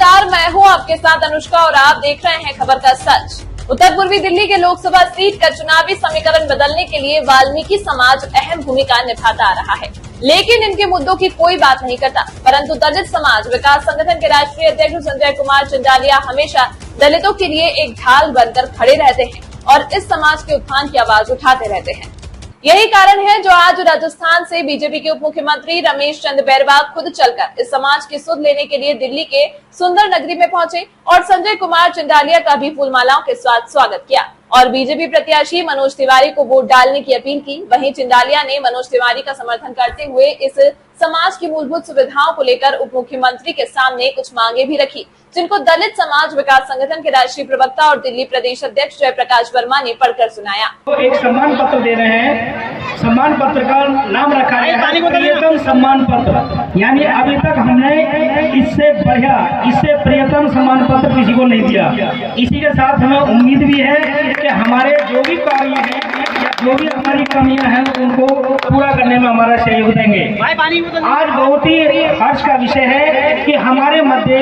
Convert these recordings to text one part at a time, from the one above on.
नमस्कार, मैं हूं आपके साथ अनुष्का और आप देख रहे हैं खबर का सच। उत्तर पूर्वी दिल्ली के लोकसभा सीट का चुनावी समीकरण बदलने के लिए वाल्मीकि समाज अहम भूमिका निभाता आ रहा है, लेकिन इनके मुद्दों की कोई बात नहीं करता। परंतु दलित समाज विकास संगठन के राष्ट्रीय अध्यक्ष संजय कुमार चंडालिया हमेशा दलितों के लिए एक ढाल बनकर खड़े रहते हैं और इस समाज के उत्थान की आवाज उठाते रहते हैं। यही कारण है जो आज राजस्थान से बीजेपी के उप मुख्यमंत्री रमेश चंद्र बैरवा खुद चलकर इस समाज की सुध लेने के लिए दिल्ली के सुंदर नगरी में पहुंचे और संजय कुमार चंडालिया का भी फूलमालाओं के साथ स्वागत किया और बीजेपी प्रत्याशी मनोज तिवारी को वोट डालने की अपील की। वहीं चंडालिया ने मनोज तिवारी का समर्थन करते हुए इस समाज की मूलभूत सुविधाओं को लेकर उप मुख्यमंत्री के सामने कुछ मांगे भी रखी, जिनको दलित समाज विकास संगठन के राष्ट्रीय प्रवक्ता और दिल्ली प्रदेश अध्यक्ष जयप्रकाश वर्मा ने पढ़कर सुनाया। तो एक सम्मान पत्र दे रहे हैं। सम्मान पत्र का नाम रखा है प्रियतम सम्मान पत्र, यानी अभी तक हमने इससे बढ़िया, इससे प्रियतम सम्मान पत्र किसी को नहीं दिया। इसी के साथ हमें उम्मीद भी है कि हमारे जो भी कार्य हैं या जो भी हमारी कमियां हैं उनको पूरा करने में हमारा सहयोग देंगे। आज बहुत ही हर्ष का विषय है कि हमारे मध्य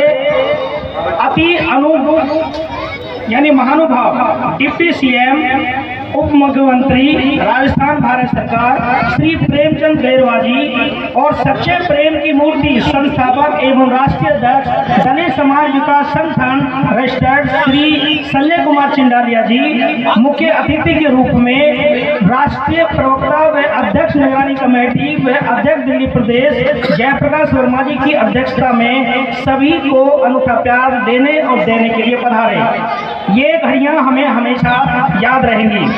अति अनुभव यानी महानुभाव डिप्टी सीएम उप मुख्यमंत्री राजस्थान भारत सरकार श्री प्रेमचंद बैरवा जी और सच्चे प्रेम की मूर्ति संस्थापक एवं राष्ट्रीय अध्यक्ष दलित समाज विकास संगठन रजिस्टर्ड श्री संजय कुमार चंडालिया जी मुख्य अतिथि के रूप में राष्ट्रीय प्रवक्ता व अध्यक्ष निगरानी कमेटी व अध्यक्ष दिल्ली प्रदेश जयप्रकाश वर्मा जी की अध्यक्षता में सभी को अनूठा प्यार देने और देने के लिए पधारे। ये घड़ियां हमें हमेशा याद रहेंगी।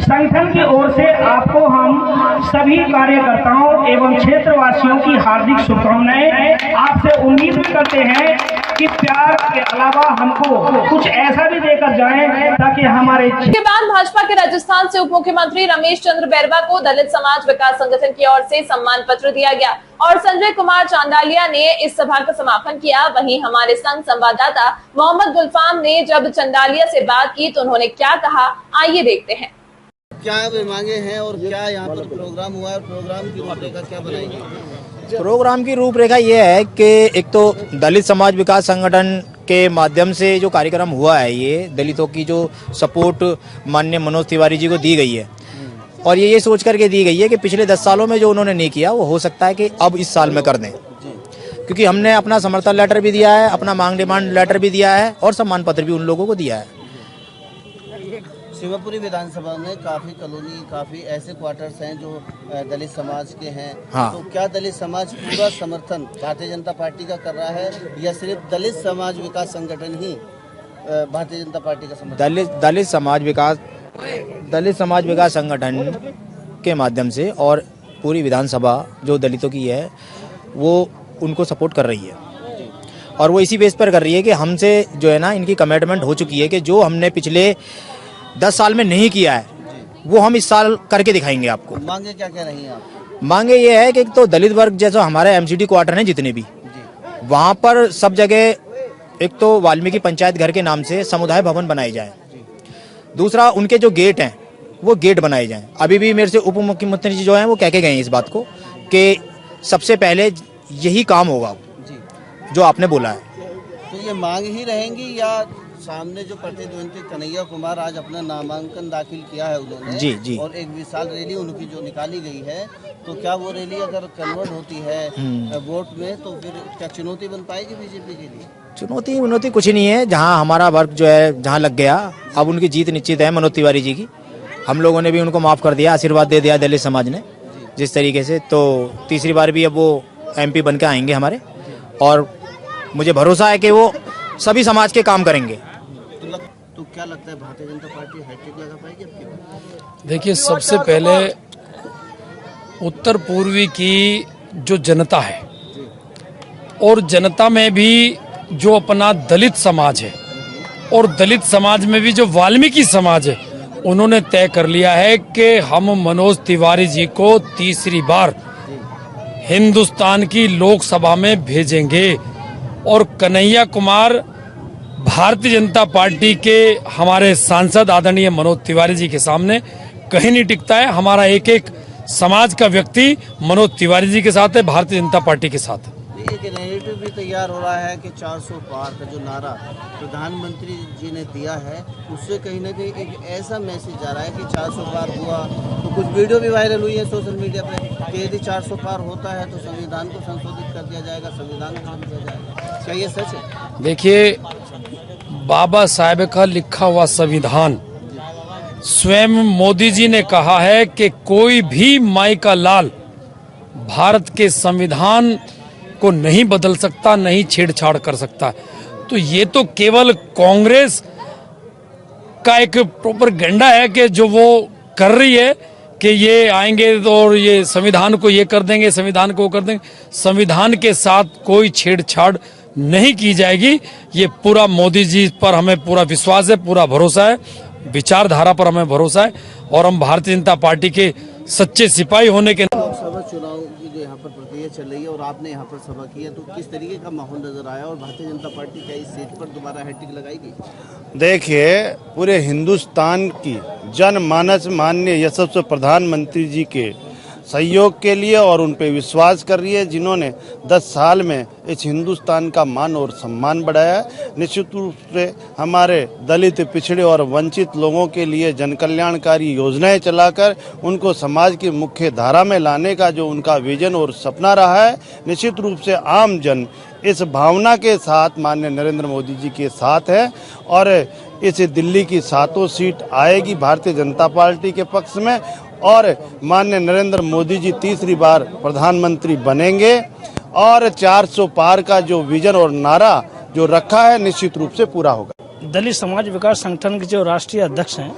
संगठन की ओर से आपको हम सभी कार्यकर्ताओं एवं क्षेत्रवासियों की हार्दिक शुभकामनाएं। आपसे उम्मीद भी करते हैं कि प्यार के अलावा हमको कुछ ऐसा भी देकर जाएं ताकि हमारे। इसके बाद भाजपा के राजस्थान से उप मुख्यमंत्री रमेश चंद्र बैरवा को दलित समाज विकास संगठन की ओर से सम्मान पत्र दिया गया और संजय कुमार चंडालिया ने इस सभा का समापन किया। वहीं हमारे संग संवाददाता मोहम्मद गुलफाम ने जब चंडालिया से बात की तो उन्होंने क्या कहा, आइए देखते हैं। क्या मांगे हैं और क्या यहाँ पर प्रोग्राम हुआ है और प्रोग्राम की रूपरेखा क्या बनाएंगे? प्रोग्राम की रूपरेखा ये है कि एक तो दलित समाज विकास संगठन के माध्यम से जो कार्यक्रम हुआ है, ये दलितों की जो सपोर्ट माननीय मनोज तिवारी जी को दी गई है और ये सोच करके दी गई है कि पिछले 10 सालों में जो उन्होंने नहीं किया वो हो सकता है कि अब इस साल में कर दें, क्योंकि हमने अपना समर्थन लेटर भी दिया है, अपना मांग डिमांड लेटर भी दिया है और सम्मान पत्र भी उन लोगों को दिया है। शिवपुरी विधानसभा में काफी कॉलोनी, काफी ऐसे क्वार्टर्स हैं जो दलित समाज के हैं। हाँ। तो क्या दलित समाज पूरा समर्थन भारतीय जनता पार्टी का कर रहा है या सिर्फ दलित समाज विकास संगठन ही भारतीय जनता पार्टी का समर्थन? दलित समाज विकास संगठन के माध्यम से और पूरी विधानसभा जो दलितों की है वो उनको सपोर्ट कर रही है और वो इसी बेस पर कर रही है कि हमसे जो है ना इनकी कमिटमेंट हो चुकी है कि जो हमने पिछले 10 साल में नहीं किया है वो हम इस साल करके दिखाएंगे आपको। मांगे क्या क्या रही हैं आप? मांगे ये है कि एक तो दलित वर्ग जैसा हमारे एमसीडी क्वार्टर हैं जितने भी, वहाँ पर सब जगह एक तो वाल्मीकि पंचायत घर के नाम से समुदाय भवन बनाए जाए। दूसरा, उनके जो गेट हैं वो गेट बनाए जाएं। अभी भी मेरे से उप मुख्यमंत्री जी जो हैं वो कह के गए हैं इस बात को कि सबसे पहले यही काम होगा जो आपने बोला है। तो ये मांग ही रहेंगी या सामने जो प्रतिद्वंदी कन्हैया कुमार आज अपना नामांकन दाखिल किया है उन्होंने जी और एक विशाल रैली उनकी जो निकाली गई है, तो क्या वो रैली अगर कन्वर्ट होती है वोट में तो फिर क्या चुनौती बन पाएगी बीजेपी के लिए? चुनौती कुछ ही नहीं है। जहां हमारा वर्क जो है जहां लग गया, अब उनकी जीत निश्चित है मनोज तिवारी जी की। हम लोगों ने भी उनको माफ कर दिया, आशीर्वाद दे दिया दलित समाज ने जिस तरीके से। तो तीसरी बार भी अब वो MP बन के आएंगे हमारे और मुझे भरोसा है कि वो सभी समाज के काम करेंगे। तो क्या लगता है भारतीय जनता पार्टी हैट्रिक लगा पाएगी आपकी बात? देखिए, सबसे पहले उत्तर पूर्वी की जो जनता है और जनता में भी जो अपना दलित समाज है और दलित समाज में भी जो वाल्मीकि समाज है, उन्होंने तय कर लिया है कि हम मनोज तिवारी जी को तीसरी बार हिंदुस्तान की लोकसभा में भेजेंगे और कन्हैया कुमार भारतीय जनता पार्टी के हमारे सांसद आदरणीय मनोज तिवारी जी के सामने कहीं नहीं टिकता है। हमारा एक एक समाज का व्यक्ति मनोज तिवारी जी के साथ है, भारतीय जनता पार्टी के साथ है। एक नैरेटिव भी तैयार हो रहा है कि 400 पार का जो नारा प्रधानमंत्री जी ने दिया है, उससे कहीं ना कहीं एक ऐसा मैसेज जा रहा है कि 400 पार हुआ। तो कुछ वीडियो भी वायरल हुई है सोशल मीडिया पे कि यदि 400 पार होता है तो संविधान को संशोधित कर दिया जाएगा, संविधान को बदल दिया जाएगा। क्या ये सच है? देखिए, बाबा साहेब का लिखा हुआ संविधान, स्वयं मोदी जी ने कहा है कि कोई भी माई का लाल भारत के संविधान को नहीं बदल सकता, नहीं छेड़छाड़ कर सकता। तो ये तो केवल कांग्रेस का एक प्रोपेगेंडा है कि जो वो कर रही है कि ये आएंगे और ये संविधान को ये कर देंगे, संविधान को वो कर देंगे। संविधान के साथ कोई छेड़छाड़ नहीं की जाएगी। ये पूरा मोदी जी पर हमें पूरा विश्वास है, पूरा भरोसा है, विचारधारा पर हमें भरोसा है और हम भारतीय जनता पार्टी के सच्चे सिपाही होने के लोकसभा चुनाव की जो यहाँ पर प्रक्रिया चल रही है और आपने यहाँ पर सभा की है, तो किस तरीके का माहौल नजर आया और भारतीय जनता पार्टी क्या इस सीट पर दोबारा हैट्रिक लगाएगी? देखिए, पूरे हिंदुस्तान की जनमानस माननीय यशस्वी प्रधानमंत्री जी के सहयोग के लिए और उन पे विश्वास कर रही है, जिन्होंने 10 साल में इस हिंदुस्तान का मान और सम्मान बढ़ाया है। निश्चित रूप से हमारे दलित, पिछड़े और वंचित लोगों के लिए जनकल्याणकारी योजनाएं चलाकर उनको समाज की मुख्य धारा में लाने का जो उनका विजन और सपना रहा है, निश्चित रूप से आम जन इस भावना के साथ माननीय नरेंद्र मोदी जी के साथ है और इस दिल्ली की 7 सीट आएगी भारतीय जनता पार्टी के पक्ष में और माननीय नरेंद्र मोदी जी तीसरी बार प्रधानमंत्री बनेंगे और 400 पार का जो विजन और नारा जो रखा है निश्चित रूप से पूरा होगा। दलित समाज विकास संगठन के जो राष्ट्रीय अध्यक्ष हैं